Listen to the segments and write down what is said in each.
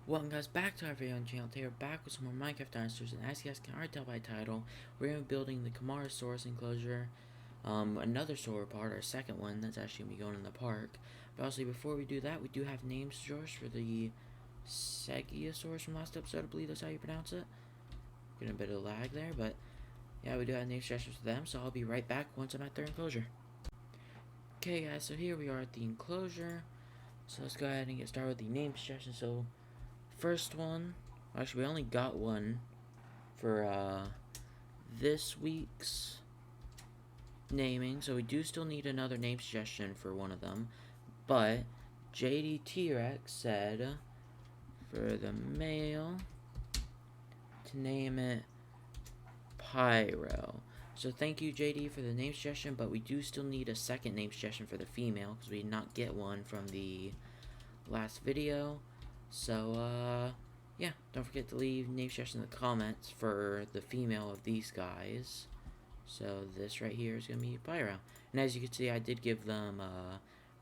Welcome guys back to our video on the channel. Today we're back with some more Minecraft dinosaurs, and as you guys can already tell by title, we're going to be building the Camarasaurus enclosure. Another sauropod, our second one, that's actually going to be going in the park. But also, before we do that, we do have names, George, for the Segiosaurus from last episode. I believe that's how you pronounce it. Getting a bit of lag there, but yeah, we do have name suggestions for them, so I'll be right back once I'm at their enclosure. Okay guys, so here we are at the enclosure. So let's go ahead and get started with the name suggestions. So first one, actually we only got one for this week's naming, so we do still need another name suggestion for one of them. But JD T-Rex said for the male to name it Pyro. So thank you JD for the name suggestion, but we do still need a second name suggestion for the female because we did not get one from the last video. So yeah, don't forget to leave name suggestions in the comments for the female of these guys. So this right here is gonna be Pyro, and as you can see, I did give them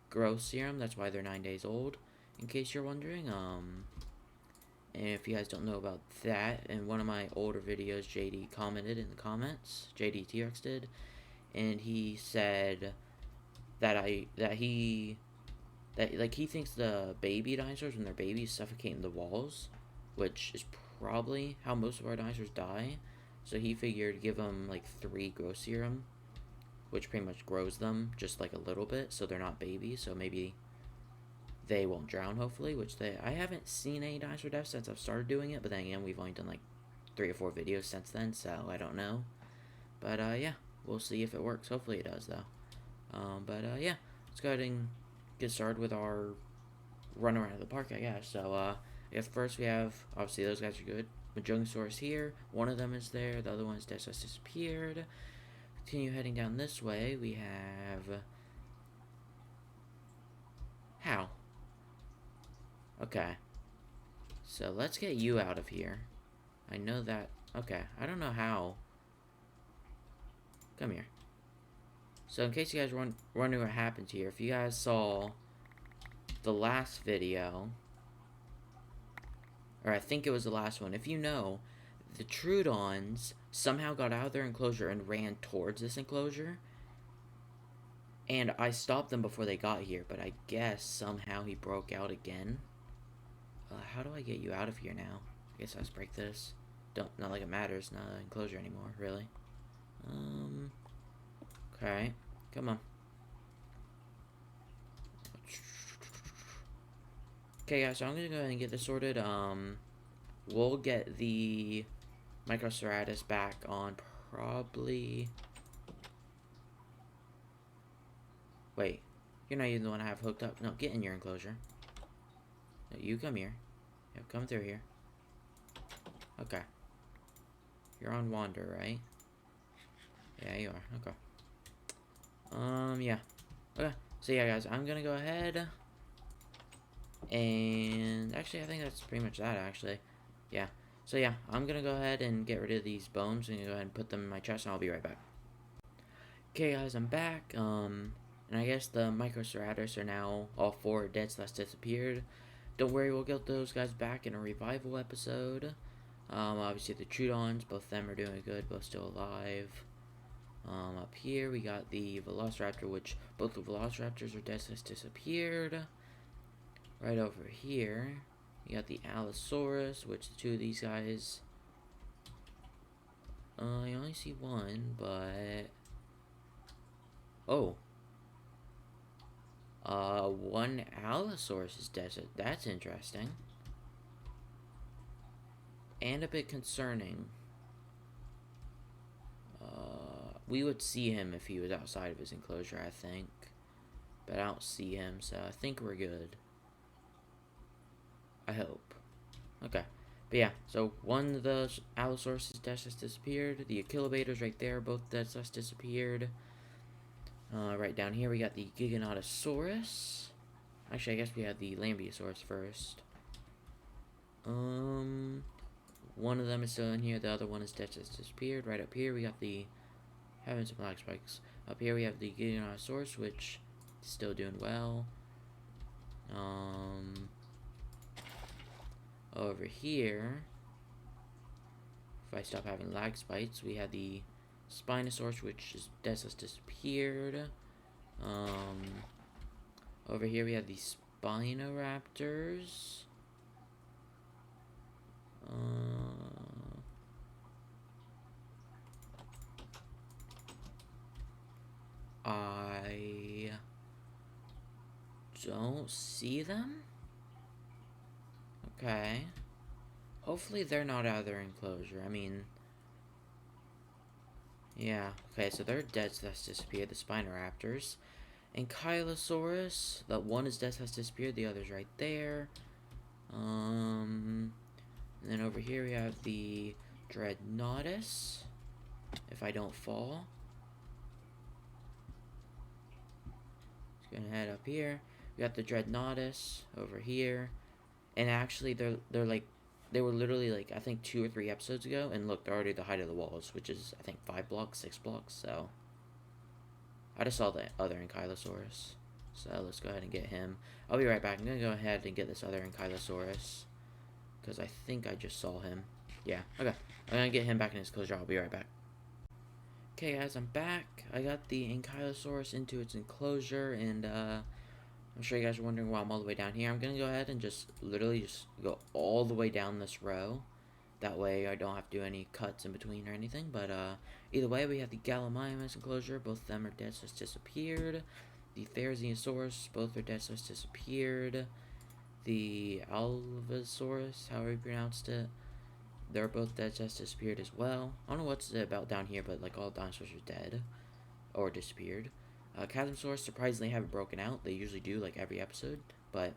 growth serum. That's why they're 9 days old, in case you're wondering. And if you guys don't know about that, in one of my older videos, JD commented in the comments. JD T-Rex did, and he said that he thinks the baby dinosaurs, when they're babies, suffocate in the walls, which is probably how most of our dinosaurs die. So he figured give them like 3 growth serum, which pretty much grows them just like a little bit, so they're not babies. So maybe they won't drown, hopefully. I haven't seen any dinosaur deaths since I've started doing it, but then again, we've only done like 3 or 4 videos since then, so I don't know. But yeah, we'll see if it works. Hopefully it does though. Yeah, let's go ahead and get started with our run around the park, I guess. So I guess first we have, obviously those guys are good. Dinosaurs here, one of them is there, the other one's just disappeared. Continue heading down this way, we have how? Okay, so let's get you out of here. I know that. Okay, I don't know how. Come here. So in case you guys are wondering what happened here, if you guys saw the last video, or I think it was the last one, if you know, the Troodons somehow got out of their enclosure and ran towards this enclosure, and I stopped them before they got here, but I guess somehow he broke out again. How do I get you out of here now? I guess I just break this. Not like it matters, not an enclosure anymore, really. Okay, come on. Okay guys, so I'm gonna go ahead and get this sorted. We'll get the Camarasaurus back on probably... Wait, you're not even the one I have hooked up. No, get in your enclosure. No, you come here. Yeah, come through here. Okay. You're on wander, right? Yeah, you are. Okay. Yeah. Okay. So yeah, guys, I'm gonna go ahead and actually, I think that's pretty much that. Actually, yeah. So yeah, I'm gonna go ahead and get rid of these bones. I'm gonna go ahead and put them in my chest, and I'll be right back. Okay, guys, I'm back. And I guess the Camarasaurus are now all 4 dead slash disappeared. Don't worry, we'll get those guys back in a revival episode. Obviously the Troodons, both of them are doing good, both still alive. Up here we got the Velociraptor, which both the Velociraptors are dead slash disappeared. Right over here, you got the Allosaurus, which the 2 of these guys, I only see one, but oh, one Allosaurus is dead. That's interesting and a bit concerning. We would see him if he was outside of his enclosure, I think, but I don't see him, so I think we're good. I hope. Okay. But yeah, so one of the Allosaurus has disappeared. The Achillobators right there, both dead slash disappeared. Right down here we got the Giganotosaurus. Actually, I guess we had the Lambeosaurus first. One of them is still in here. The other one is dead slash disappeared. Right up here we got the... having some lag spikes. Up here we have the Giganotosaurus, which is still doing well. Over here, if I stop having lag spikes, we have the Spinosaurus, which is has disappeared. Over here we have the Spinoraptors. I don't see them. Okay. Hopefully they're not out of their enclosure. I mean, yeah. Okay, so they're dead, so that's disappeared. The Spinoraptors. Ankylosaurus. That one is dead, so that's disappeared. The other's right there. And then over here we have the Dreadnoughtus. If I don't fall. Just gonna head up here. We got the Dreadnoughtus over here. And actually they're like, they were literally like, I think 2 or 3 episodes ago, and look, they're already the height of the walls, which is, I think, 5 blocks, 6 blocks, so. I just saw the other Ankylosaurus, so let's go ahead and get him. I'll be right back. I'm gonna go ahead and get this other Ankylosaurus, because I think I just saw him. Yeah, okay. I'm gonna get him back in his enclosure. I'll be right back. Okay, guys, I'm back. I got the Ankylosaurus into its enclosure, and, I'm sure you guys are wondering why I'm all the way down here. I'm gonna go ahead and just literally just go all the way down this row. That way I don't have to do any cuts in between or anything. But either way, we have the Gallimimus enclosure. Both of them are dead, so it's disappeared. The Therizinosaurus, both are dead, so it's disappeared. The Allosaurus, however you pronounced it, they're both dead, so it's disappeared as well. I don't know what's about down here, but like all dinosaurs are dead or disappeared. Chasmosaurus surprisingly haven't broken out. They usually do, like, every episode. But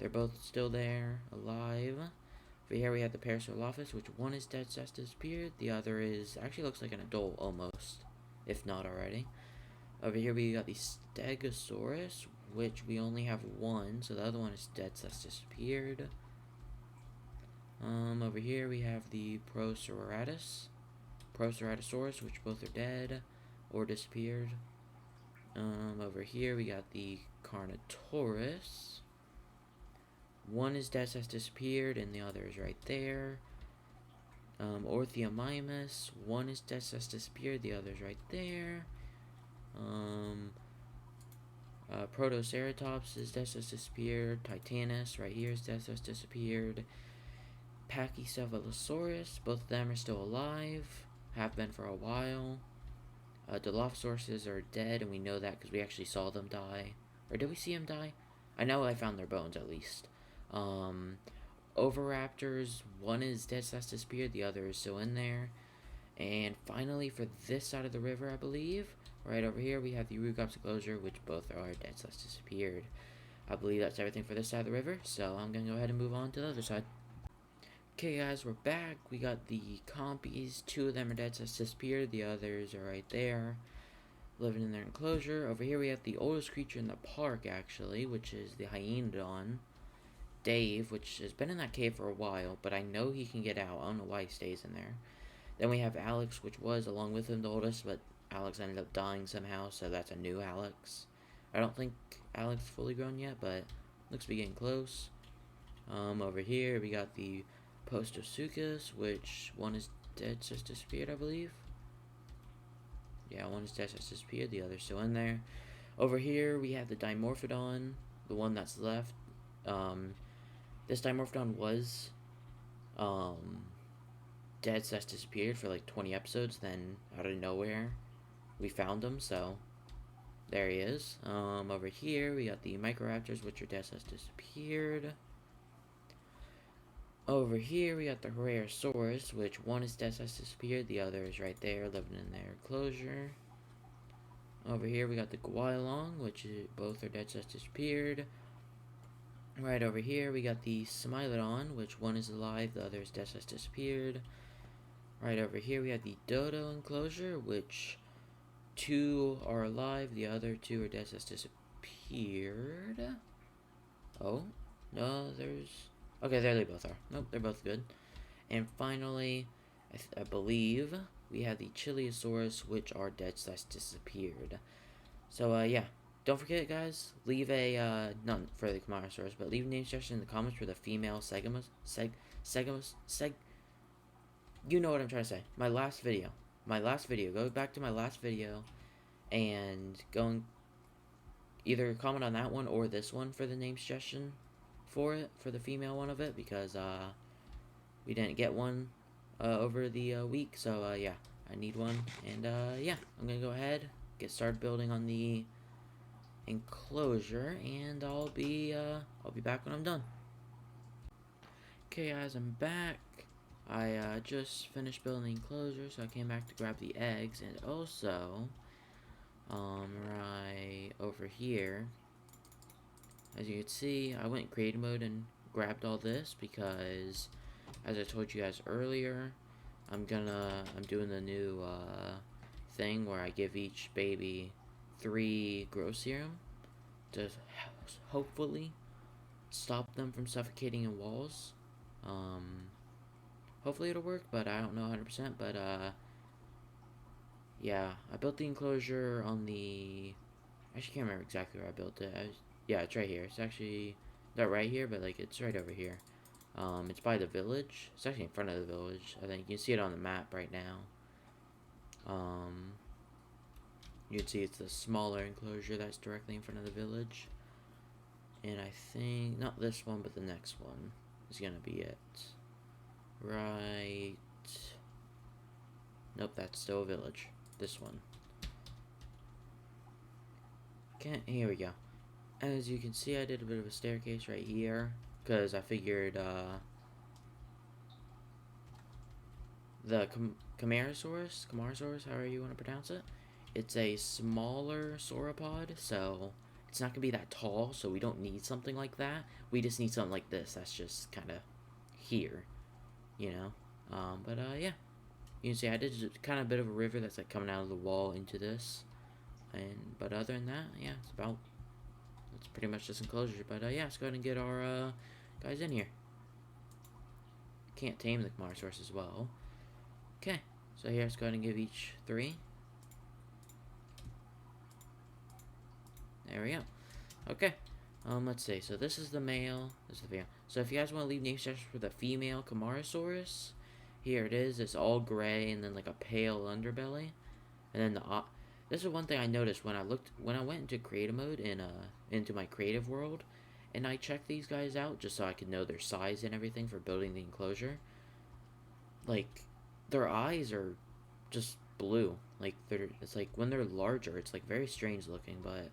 they're both still there, alive. Over here we have the Parasaurolophus, which one is dead, just disappeared. The other is, actually looks like an adult, almost. If not already. Over here we got the Stegosaurus, which we only have one. So the other one is dead, so that's disappeared. Over here we have the Proceratosaurus, which both are dead or disappeared. Over here we got the Carnotaurus. One is dead, has disappeared, and the other is right there. Orthiomymus. One is dead, has disappeared, the other is right there. Protoceratops is dead, has disappeared. Titanus right here is dead, has disappeared. Pachycephalosaurus. Both of them are still alive. Have been for a while. Dilophosaurus are dead, and we know that because we actually saw them die. Or did we see them die? I know I found their bones, at least. Oviraptors, one is dead, so that's disappeared. The other is still in there. And finally, for this side of the river, I believe, right over here, we have the Rugops enclosure, which both are dead, so that's disappeared. I believe that's everything for this side of the river, so I'm going to go ahead and move on to the other side. Okay, guys, we're back. We got the Compies. 2 of them are dead, so it's disappeared. The others are right there, living in their enclosure. Over here, we have the oldest creature in the park, actually, which is the Hyaenodon. Dave, which has been in that cave for a while, but I know he can get out. I don't know why he stays in there. Then we have Alex, which was, along with him, the oldest, but Alex ended up dying somehow, so that's a new Alex. I don't think Alex is fully grown yet, but looks to be getting close. Over here, we got the Postosuchus, which one is dead, just disappeared, I believe. Yeah, one is dead, just disappeared. The other's still in there. Over here, we have the Dimorphodon, the one that's left. This Dimorphodon was dead, so that's disappeared for like 20 episodes. Then out of nowhere, we found him. So there he is. Over here, we got the Microraptors, which are dead, so that's disappeared. Over here, we got the Herrerasaurus, which one is dead, has disappeared. The other is right there, living in their enclosure. Over here, we got the Guilong, which both are dead, has disappeared. Right over here, we got the Smilodon, which one is alive, the other is dead, has disappeared. Right over here, we have the Dodo enclosure, which 2 are alive, the other 2 are dead, has disappeared. Oh, no, there's... Okay, there they both are. Nope, they're both good. And finally, I believe we have the Chiliosaurus, which are dead, so that's disappeared. So, yeah. don't forget, guys, leave a, not for the Camarasaurus, but leave a name suggestion in the comments for the female you know what I'm trying to say. My last video, go back to my last video, and go and either comment on that one or this one for the name suggestion for it, for the female one of it, because, we didn't get one, over the, week, so, yeah, I need one, and, yeah, I'm gonna go ahead, get started building on the enclosure, and I'll be back when I'm done. Okay, guys, I'm back. I just finished building the enclosure, so I came back to grab the eggs, and also, right over here, as you can see, I went in creative mode and grabbed all this because, as I told you guys earlier, I'm doing the new, thing where I give each baby 3 growth serum to hopefully stop them from suffocating in walls. Hopefully it'll work, but I don't know 100%, but, yeah, I built the enclosure on the, I actually can't remember exactly where I built it. Yeah, it's right here. It's actually not right here, but, like, it's right over here. It's by the village. It's actually in front of the village. I think you can see it on the map right now. You can see it's the smaller enclosure that's directly in front of the village. And I think, not this one, but the next one is gonna be it. Right. Nope, that's still a village. This one. Okay, here we go. As you can see, I did a bit of a staircase right here, because I figured, the Camarasaurus, however you want to pronounce it, it's a smaller sauropod, so it's not going to be that tall, so we don't need something like that. We just need something like this that's just kind of here, you know? Yeah. You can see I did just kind of a bit of a river that's like coming out of the wall into this. But other than that, yeah, it's pretty much this enclosure. But yeah, let's go ahead and get our guys in here. Can't tame the Camarasaurus as well. Okay, so here, let's go ahead and give each 3. There we go. Okay, let's see. So this is the male, this is the female. So if you guys want to leave name suggestions for the female Camarasaurus, here it is. It's all gray and then like a pale underbelly, and then this is one thing I noticed when I went into creative mode in into my creative world, and I checked these guys out just so I could know their size and everything for building the enclosure. Like, their eyes are just blue. Like, it's like when they're larger, it's like very strange looking. But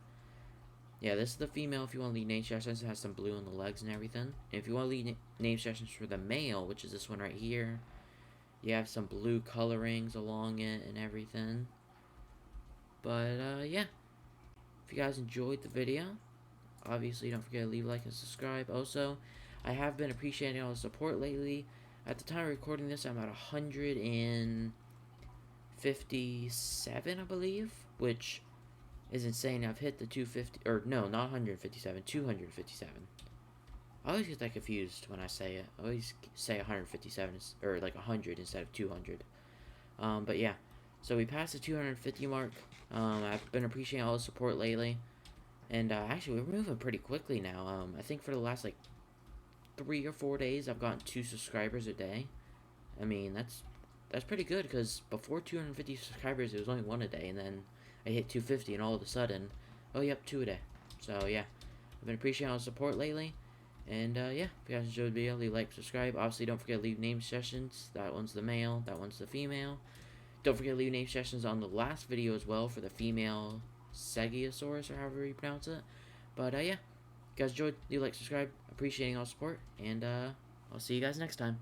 yeah, this is the female. If you want to leave name suggestions, it has some blue on the legs and everything. And if you want to leave name suggestions for the male, which is this one right here, you have some blue colorings along it and everything. But yeah, if you guys enjoyed the video, obviously don't forget to leave a like and subscribe. Also, I have been appreciating all the support lately. At the time of recording this, I'm at 157, I believe, which is insane. I've hit the 250, or no, not 157, 257. I always get that confused when I say it. I always say 157, or like 100 instead of 200. But yeah, so we passed the 250 mark. I've been appreciating all the support lately. And actually, we're moving pretty quickly now. I think for the last, like, 3 or 4 days, I've gotten 2 subscribers a day. I mean, that's pretty good, because before 250 subscribers, it was only 1 a day, and then I hit 250, and all of a sudden, oh, yep, 2 a day. So, yeah, I've been appreciating all the support lately. And, yeah, if you guys enjoyed the video, leave a like, subscribe. Obviously, don't forget to leave name suggestions. That one's the male, that one's the female. Don't forget to leave name suggestions on the last video as well for the female Stegosaurus, or however you pronounce it. But, yeah, if you guys enjoyed, leave a like, subscribe. Appreciating all support, and, I'll see you guys next time.